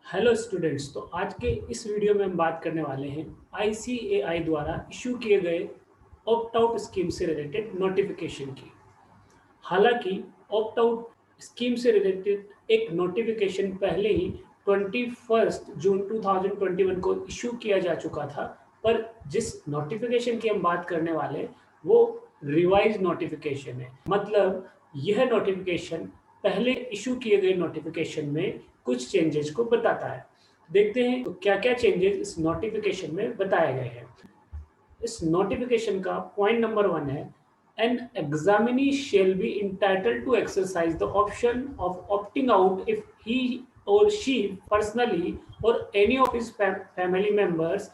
Hello students. तो आज के इस वीडियो में हम बात करने वाले हैं आईसीएआई द्वारा इशू किए गए ऑप्ट आउट स्कीम से रिलेटेड नोटिफिकेशन की। हालांकि ऑप्ट आउट स्कीम से रिलेटेड एक नोटिफिकेशन पहले ही 21 जून 2021 को इशू किया जा चुका था, पर जिस नोटिफिकेशन की हम बात करने वाले हैं वो रिवाइज नोटिफिकेशन है। मतलब यह नोटिफिकेशन पहले इशू किए गए नोटिफिकेशन में कुछ चेंजेस को बताता है। देखते हैं तो क्या क्या चेंजेस इस नोटिफिकेशन में बताए गए हैं। इस नोटिफिकेशन का पॉइंट नंबर 1 है, an examinee shall be entitled to exercise the option of opting out if he or she personally or any of his family members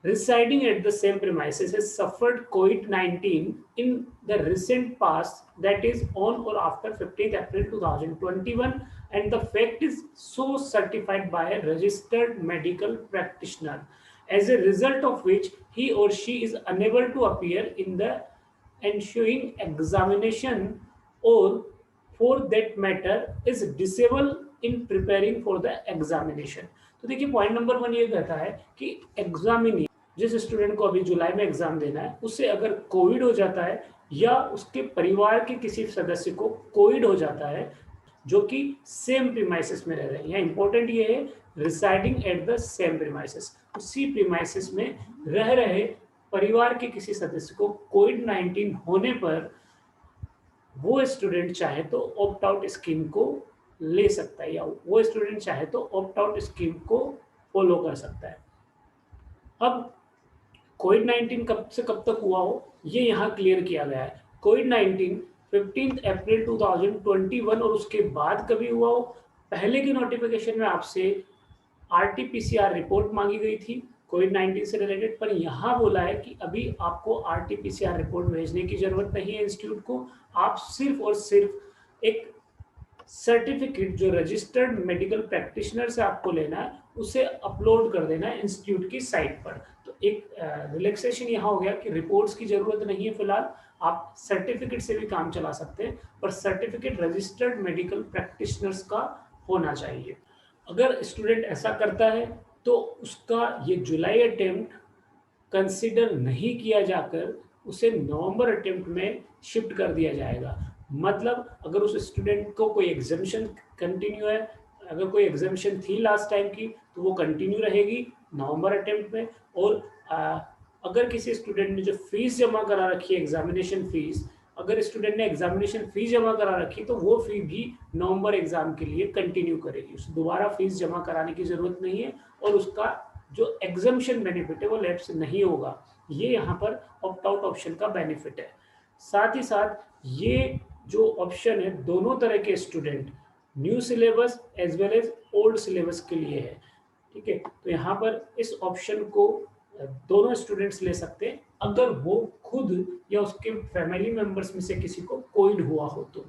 residing at the same premises has suffered COVID-19 in the recent past, that is on or after 15th April 2021, and the fact is so certified by a registered medical practitioner, as a result of which he or she is unable to appear in the ensuing examination, or for that matter is disabled in preparing for the examination। तो देखिए point number 1 ये कहता है कि examinee जिस student को अभी जुलाई में एग्जाम देना है उससे अगर कोविड हो जाता है या उसके परिवार के किसी सदस्य को कोविड हो जाता है जो कि सेम प्रीमाइसिस में रह रहे हैं, यहाँ इंपॉर्टेंट ये है residing at the same premises, उसी प्रीमाइसिस में रह रहे परिवार के किसी सदस्य को कोविड-19 होने पर वो स्टूडेंट चाहे तो ऑप्ट आउट स्कीम को ले सकता है, या वो स्टूडेंट चाहे तो ऑप्ट आउट स्कीम को फॉलो कर सकता है। अब कोविड-19 कब से कब तक हुआ हो ये यहाँ क्लियर किया गया है। कोविड-19 15 अप्रैल 2021 और उसके बाद कभी हुआ हो। पहले की नोटिफिकेशन में आपसे आरटी-पीसीआर रिपोर्ट मांगी गई थी कोविड-19 से रिलेटेड, पर यहाँ बोला है कि अभी आपको आरटी-पीसीआर रिपोर्ट भेजने की जरूरत नहीं है इंस्टीट्यूट को। आप सिर्फ और सिर्फ एक सर्टिफिकेट जो रजिस्टर्ड मेडिकल प्रैक्टिशनर से आपको लेना है उसे अपलोड कर देना है इंस्टीट्यूट की साइट पर। तो एक रिलैक्सेशन यहाँ हो गया कि रिपोर्ट्स की जरूरत नहीं है फिलहाल, आप सर्टिफिकेट से भी काम चला सकते हैं, पर सर्टिफिकेट रजिस्टर्ड मेडिकल प्रैक्टिशनर्स का होना चाहिए। अगर स्टूडेंट ऐसा करता है तो उसका ये जुलाई अटेम्प्ट कंसिडर नहीं किया जाकर उसे नवंबर अटेम्प्ट में शिफ्ट कर दिया जाएगा। मतलब अगर उस स्टूडेंट को कोई एग्जामिशन कंटिन्यू है, अगर कोई एग्जामिशन थी लास्ट टाइम की तो वो कंटिन्यू रहेगी नवंबर अटेम्प्ट में। और अगर किसी स्टूडेंट ने जो फीस जमा करा रखी है एग्जामिनेशन फीस, अगर स्टूडेंट ने एग्जामिनेशन फीस जमा करा रखी तो वो फी भी नवंबर एग्जाम के लिए कंटिन्यू करेगी, उसे दोबारा फीस जमा कराने की जरूरत नहीं है और उसका जो एग्जामिशन बेनिफिट है वो लैप्स नहीं होगा। ये यहाँ पर ऑप्ट आउट ऑप्शन का बेनिफिट है। साथ ही साथ ये जो ऑप्शन है दोनों तरह के student, new syllabus as well as old syllabus के लिए है। ठीक है, तो यहाँ पर इस ऑप्शन को दोनों स्टूडेंट्स ले सकते हैं अगर वो खुद या उसके फैमिली मेंबर्स में से किसी को कोविड हुआ हो तो।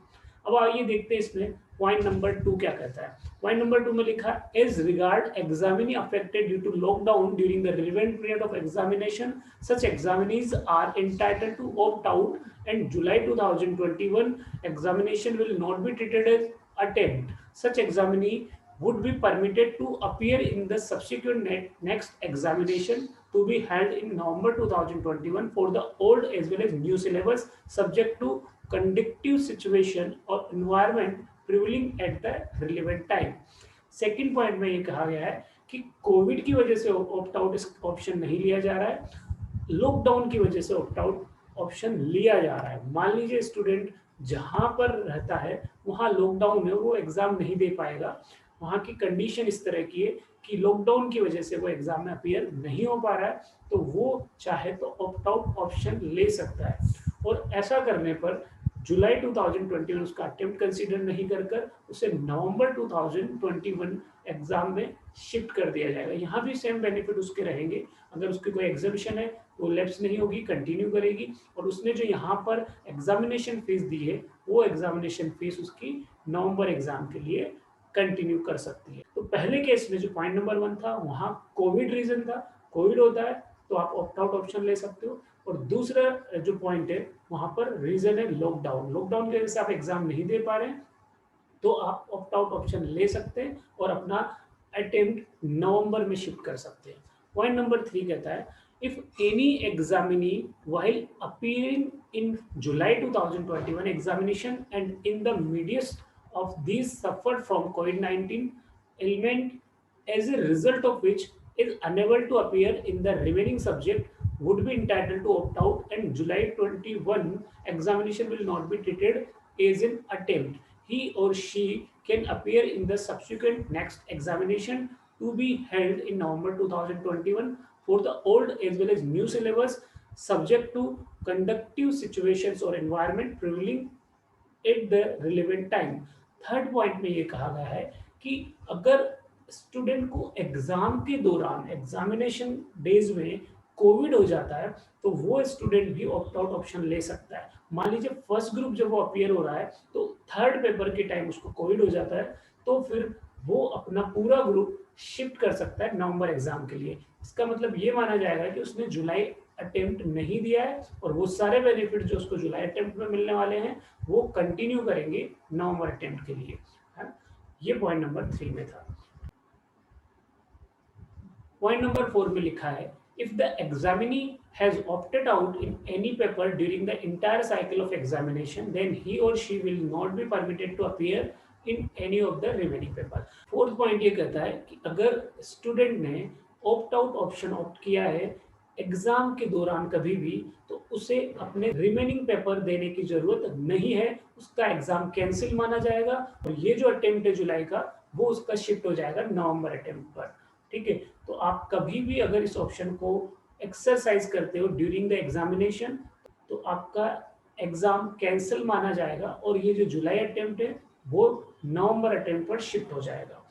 अब आइए देखते हैं इसमें पॉइंट नंबर 2 क्या कहता है। पॉइंट नंबर 2 में लिखा है as regard examinee affected due to lockdown during the relevant period of examination, such examinees are entitled to opt out and July 2021 examination will not be treated as attempt. Such examinee would be permitted to appear in the subsequent next examination to be held in November 2021 for the old as well as new syllabus, subject to conducive situation or environment prevailing at the relevant time। Second point में ये कहा गया है कि Covid की वजह से opt out option नहीं लिया जा रहा है, लॉकडाउन की वजह से ऑप्ट आउट ऑप्शन लिया जा रहा है। मान लीजिए स्टूडेंट जहां पर रहता है वहां लॉकडाउन है, वो एग्जाम नहीं दे पाएगा, वहां की कंडीशन इस तरह की है कि लॉकडाउन की वजह से वो एग्जाम में अपीयर नहीं हो पा रहा है, तो वो चाहे तो ऑप्ट आउट ऑप्शन ले सकता है। और ऐसा करने पर जुलाई 2021 उसका अटेम्प्ट कंसीडर नहीं कर उसे नवंबर 2021 एग्जाम में शिफ्ट कर दिया जाएगा। यहाँ भी सेम बेनिफिट उसके रहेंगे, अगर उसकी कोई एग्जामिशन है वो लैप्स नहीं होगी, कंटिन्यू करेगी, और उसने जो यहाँ पर एग्जामिनेशन फीस दी है वो एग्जामिनेशन फीस उसकी नवंबर एग्जाम के लिए कंटिन्यू कर सकती है। तो पहले केस में जो पॉइंट नंबर 1 था वहाँ कोविड रीजन था, कोविड होता है तो आप ऑप्ट आउट ऑप्शन ले सकते हो, और दूसरा जो पॉइंट है वहां पर रीजन है लॉकडाउन, लॉकडाउन की वजह से आप एग्जाम नहीं दे पा रहे हैं तो आप ऑप्ट आउट ऑप्शन ले सकते हैं और अपना अटेम्प्ट नवंबर में शिफ्ट कर सकते हैं। पॉइंट नंबर 3 कहता है if any examinee while appearing in July 2021 examination and in the midst of these suffered from COVID-19 ailment as a result of which is unable to appear in the remaining subject would be entitled to opt out, and July 21 examination will not be treated as an attempt. He or she can appear in the subsequent next examination to be held in November 2021 for the old as well as new syllabus, subject to conductive situations or environment prevailing at the relevant time. Third point में ये कहा गया है कि अगर student को exam के दौरान एग्जामिनेशन डेज में कोविड हो जाता है तो वो स्टूडेंट भी ऑप्ट आउट ऑप्शन ले सकता है। मान लीजिए फर्स्ट ग्रुप जब वो अपियर हो रहा है तो थर्ड पेपर के टाइम उसको कोविड हो जाता है तो फिर वो अपना पूरा ग्रुप शिफ्ट कर सकता है नवंबर एग्जाम के लिए। इसका मतलब ये माना जाएगा कि उसने जुलाई अटेम्प्ट नहीं दिया है और वो सारे बेनिफिट जो उसको जुलाई अटेम्प्ट में मिलने वाले हैं वो कंटिन्यू करेंगे नवंबर अटेम्प्ट के लिए, है। ये पॉइंट नंबर 3 में था। पॉइंट नंबर 4 में लिखा है if the examinee has opted out in any paper during the entire cycle of examination then he or she will not be permitted to appear in any of the remaining paper. Fourth point ये कहता है कि अगर student ने opt out option opt किया है exam के दौरान कभी भी तो उसे अपने रिमेनिंग पेपर देने की जरूरत नहीं है, उसका एग्जाम कैंसिल माना जाएगा और ये जो अटेम्प्ट है जुलाई का वो उसका शिफ्ट हो जाएगा नवंबर अटेम्प्ट पर। ठीक है, तो आप कभी भी अगर इस ऑप्शन को एक्सरसाइज करते हो ड्यूरिंग द एग्जामिनेशन तो आपका एग्जाम कैंसिल माना जाएगा और ये जो जुलाई अटेम्प्ट है वो नवंबर अटेम्प्ट पर शिफ्ट हो जाएगा।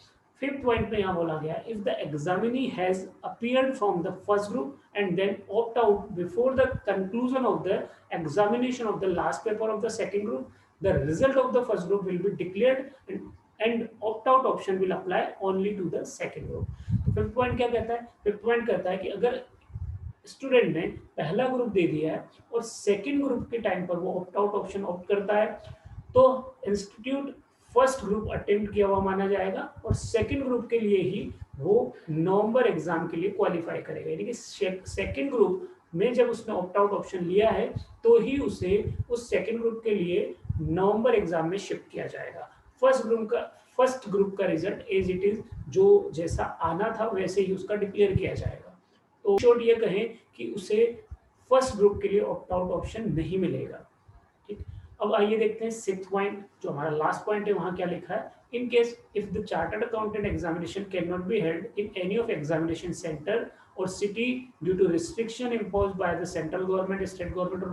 फिफ्थ पॉइंट में यहाँ बोला गया if the examinee has appeared from the first group and then opt out before the conclusion of the examination of the last paper of the second group the result of the first group will be declared and opt out option will apply only to the second group. तो fifth point क्या कहता है? Fifth point कहता है कि अगर student ने पहला ग्रुप दे दिया है और सेकंड ग्रुप के टाइम पर वो ऑप्ट आउट ऑप्शन ऑप्ट करता है तो इंस्टीट्यूट फर्स्ट ग्रुप अटेम्प्ट किया हुआ माना जाएगा और सेकंड ग्रुप के लिए ही वो नवंबर एग्जाम के लिए क्वालिफाई करेगा। यानी कि सेकंड ग्रुप में जब उसने ऑप्ट आउट ऑप्शन लिया है तो ही उसे उस सेकंड ग्रुप के लिए नवंबर एग्जाम में शिफ्ट किया जाएगा। फर्स्ट ग्रुप का रिजल्ट एज इट इज जो जैसा आना था वैसे ही उसका डिक्लेयर किया जाएगा। तो शॉर्ट ये कहें कि उसे फर्स्ट ग्रुप के लिए ऑप्ट आउट ऑप्शन नहीं मिलेगा। ठीक, अब आइए देखते हैं सिक्स्थ पॉइंट जो हमारा लास्ट पॉइंट है वहां क्या लिखा है। In case if the chartered accountant examination can not be held in any of examination centre or city due to restriction imposed by the central government, state government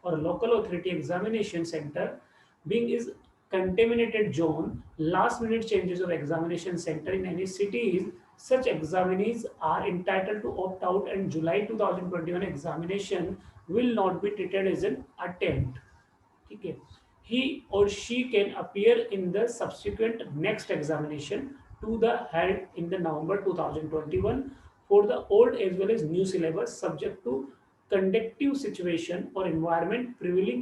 or local authority examination centre being is contaminated zone, last minute changes of examination center in any cities, such examinees are entitled to opt out and July 2021 examination will not be treated as an attempt. ठीक है, he or she can appear in the subsequent next examination to the held in the November 2021 for the old as well as new syllabus subject to conductive situation or environment prevailing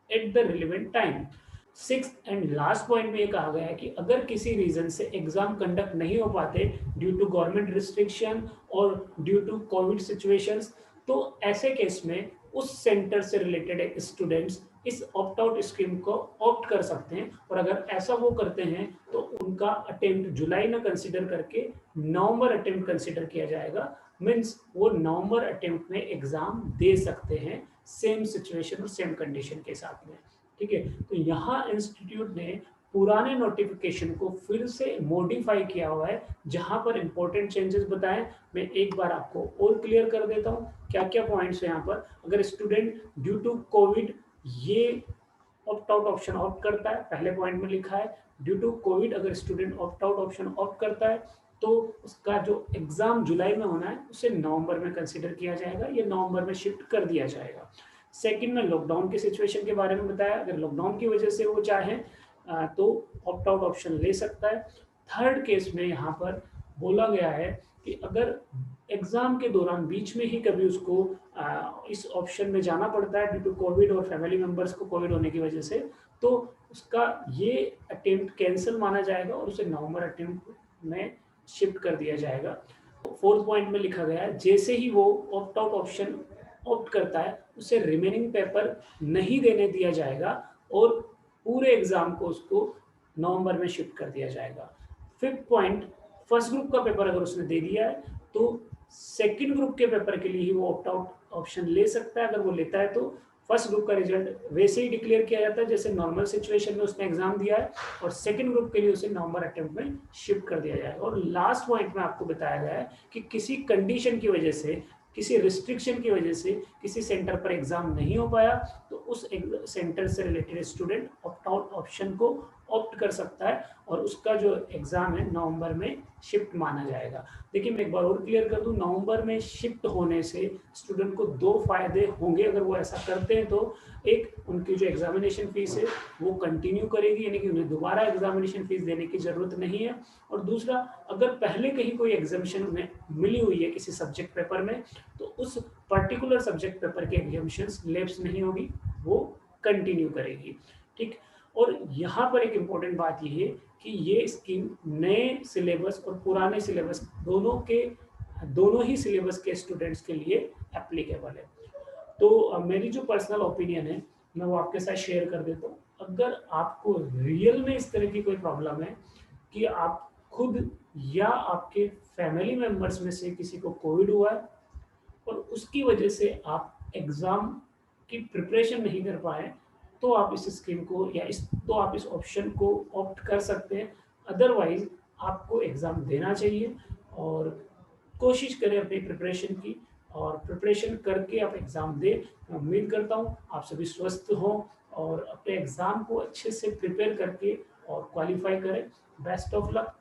at the relevant time. Six and last point में ये कहा गया है कि अगर किसी reason से exam conduct नहीं हो पाते ड्यू टू गवर्नमेंट रिस्ट्रिक्शन और ड्यू टू कोविड सिचुएशंस तो ऐसे केस में उस सेंटर से रिलेटेड स्टूडेंट्स इस ऑप्ट आउट स्कीम को ऑप्ट कर सकते हैं और अगर ऐसा वो करते हैं तो उनका अटेम्प्ट जुलाई में कंसिडर करके नवंबर अटेम्प्ट कंसिडर किया जाएगा। मीन्स वो नवंबर अटेम्प्ट में एग्जाम दे सकते हैं सेम सिचुएशन और सेम कंडीशन के साथ में। ठीक है, तो यहाँ इंस्टीट्यूट ने पुराने नोटिफिकेशन को फिर से मॉडिफाई किया हुआ है जहां पर इंपॉर्टेंट चेंजेस बताएं मैं एक बार आपको और क्लियर कर देता हूं क्या क्या पॉइंट्स है यहाँ पर। अगर स्टूडेंट ड्यू टू कोविड ये ऑप्ट आउट ऑप्शन ऑप्ट करता है, पहले पॉइंट में लिखा है ड्यू टू कोविड अगर student opt out option opt करता है तो उसका जो एग्जाम जुलाई में होना है उसे नवंबर में कंसिडर किया जाएगा या नवंबर में शिफ्ट कर दिया जाएगा। सेकंड में लॉकडाउन की सिचुएशन के बारे में बताया, अगर लॉकडाउन की वजह से वो चाहे तो ऑप्ट आउट ऑप्शन ले सकता है। थर्ड केस में यहाँ पर बोला गया है कि अगर एग्जाम के दौरान बीच में ही कभी उसको इस ऑप्शन में जाना पड़ता है ड्यू टू कोविड और फैमिली मेंबर्स को कोविड होने की वजह से तो उसका ये अटेम्प्ट कैंसिल माना जाएगा और उसे नवंबर अटेम्प्ट में शिफ्ट कर दिया जाएगा। फोर्थ पॉइंट में लिखा गया है, जैसे ही वो ऑप्ट आउट ऑप्शन ऑप्ट करता है, उसे रिमेनिंग पेपर नहीं देने दिया जाएगा और पूरे एग्जाम को उसको नवंबर में शिफ्ट कर दिया जाएगा। फिफ्थ पॉइंट, फर्स्ट ग्रुप का पेपर अगर उसने दे दिया है तो सेकंड ग्रुप के पेपर के लिए ही वो ऑप्ट आउट ऑप्शन ले सकता है। अगर वो लेता है तो फर्स्ट ग्रुप का रिजल्ट वैसे ही डिक्लेयर किया जाता है जैसे नॉर्मल सिचुएशन में उसने एग्जाम दिया है, और सेकंड ग्रुप के लिए उसे नवंबर अटेम्प्ट में शिफ्ट कर दिया जाएगा। और लास्ट पॉइंट में आपको बताया गया है कि किसी कंडीशन की वजह से, किसी रिस्ट्रिक्शन की वजह से किसी सेंटर पर एग्जाम नहीं हो पाया तो उस सेंटर से related student opt out option को ऑप्ट कर सकता है और उसका जो एग्जाम है नवंबर में शिफ्ट माना जाएगा। देखिए मैं एक बार और क्लियर कर दूं, नवंबर में शिफ्ट होने से स्टूडेंट को दो फायदे होंगे अगर वो ऐसा करते हैं तो। एक, उनकी जो एग्जामिनेशन फीस है वो कंटिन्यू करेगी, यानी कि उन्हें दोबारा एग्जामिनेशन फीस देने की जरूरत नहीं है। और दूसरा, अगर पहले कहीं कोई एग्जामिशन उन्हें मिली हुई है किसी सब्जेक्ट पेपर में तो उस पर्टिकुलर सब्जेक्ट पेपर के एग्जामिशन लैप्स नहीं होगी, वो कंटिन्यू करेगी। ठीक। और यहाँ पर एक इम्पोर्टेंट बात ये है कि ये स्कीम नए सिलेबस और पुराने सिलेबस दोनों ही सिलेबस के स्टूडेंट्स के लिए एप्लीकेबल है। तो मेरी जो पर्सनल ओपिनियन है मैं वो आपके साथ शेयर कर देता हूँ। अगर आपको रियल में इस तरह की कोई प्रॉब्लम है कि आप खुद या आपके फैमिली मेंबर्स में से किसी को कोविड हुआ है और उसकी वजह से आप एग्ज़ाम की प्रिपरेशन नहीं कर पाए, तो आप इस स्कीम को या आप इस ऑप्शन को ऑप्ट कर सकते हैं। अदरवाइज़ आपको एग्ज़ाम देना चाहिए और कोशिश करें अपनी प्रिपरेशन की, और प्रिपरेशन करके आप एग्ज़ाम दें। मैं उम्मीद करता हूँ आप सभी स्वस्थ हों और अपने एग्ज़ाम को अच्छे से प्रिपेयर करके और क्वालिफ़ाई करें। Best of luck.